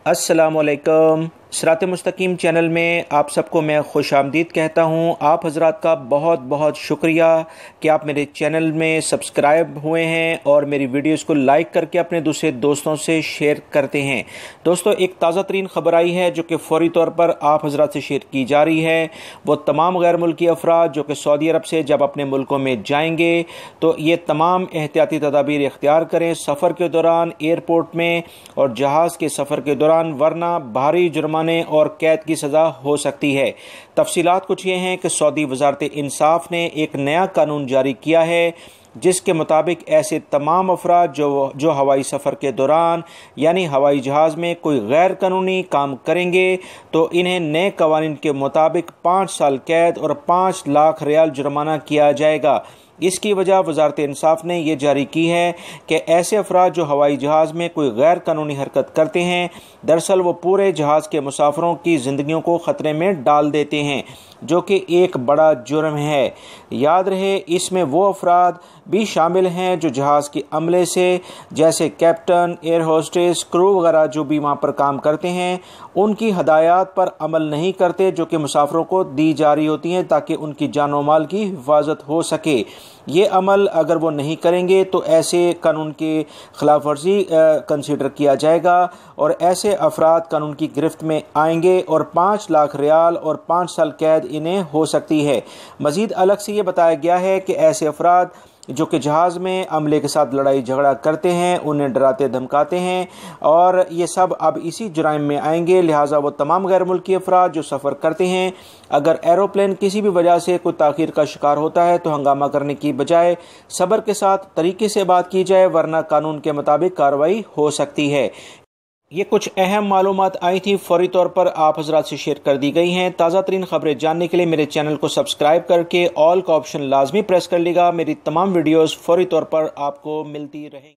السلام علیکم۔ صراط مستقیم چینل میں آپ سب کو میں خوش آمدید کہتا ہوں۔ آپ حضرات کا بہت بہت شکریہ کہ آپ میرے چینل میں سبسکرائیب ہوئے ہیں اور میری ویڈیوز کو لائک کر کے اپنے دوسرے دوستوں سے شیئر کرتے ہیں۔ دوستو، ایک تازہ ترین خبر آئی ہے جو کہ فوری طور پر آپ حضرات سے شیئر کی جا رہی ہے۔ وہ تمام غیر ملکی افراد جو کہ سعودی عرب سے جب اپنے ملکوں میں جائیں گے تو یہ تمام احتیاطی تدابیر اختیار کریں سفر کے دوران، ایئرپورٹ میں اور جہاز کے سفر کے دوران، ورنہ بھاری جرمانے اور قید کی سزا ہو سکتی ہے۔ تفصیلات کچھ یہ ہیں کہ سعودی وزارت انصاف نے ایک نیا قانون جاری کیا ہے جس کے مطابق ایسے تمام افراد جو ہوائی سفر کے دوران یعنی ہوائی جہاز میں کوئی غیر قانونی کام کریں گے تو انہیں نئے قوانین کے مطابق 5 سال قید اور 5 لاکھ ریال جرمانہ کیا جائے گا۔ اس کی وجہ وزارت انصاف نے یہ جاری کی ہے کہ ایسے افراد جو ہوائی جہاز میں کوئی غیر قانونی حرکت کرتے ہیں، دراصل وہ پورے جہاز کے مسافروں کی زندگیوں کو خطرے میں ڈال دیتے ہیں، جو کہ ایک بڑا جرم ہے۔ یاد رہے، اس میں وہ افراد بھی شامل ہیں جو جہاز کے عملے سے، جیسے کیپٹن، ایئر ہوسٹس، کرو وغیرہ جو بھی وہاں پر کام کرتے ہیں، ان کی ہدایات پر عمل نہیں کرتے جو کہ مسافروں کو دی جا رہی ہوتی ہیں تاکہ ان کی جان و مال کی حفاظت ہو سکے۔ یہ عمل اگر وہ نہیں کریں گے تو ایسے قانون کی خلاف ورزی کنسیڈر کیا جائے گا اور ایسے افراد قانون کی گرفت میں آئیں گے اور 5 لاکھ ریال اور 5 سال قید انہیں ہو سکتی ہے۔ مزید الگ سے یہ بتایا گیا ہے کہ ایسے افراد جو کہ جہاز میں عملے کے ساتھ لڑائی جھگڑا کرتے ہیں، انہیں ڈراتے دھمکاتے ہیں اور یہ سب اب اسی جرائم میں آئیں گے، لہٰذا وہ تمام غیر ملکی افراد جو سفر کرتے ہیں، اگر ایروپلین کسی بھی وجہ سے کوئی تاخیر کا شکار ہوتا ہے تو ہنگامہ کرنے کی بجائے صبر کے ساتھ طریقے سے بات کی جائے، ورنہ قانون کے مطابق کارروائی ہو سکتی ہے۔ یہ کچھ اہم معلومات آئی تھی، فوری طور پر آپ حضرات سے شیئر کر دی گئی ہیں۔ تازہ ترین خبریں جاننے کے لیے میرے چینل کو سبسکرائیب کر کے آل کا آپشن لازمی پریس کر لیے گا۔ میری تمام ویڈیوز فوری طور پر آپ کو ملتی رہیں گی۔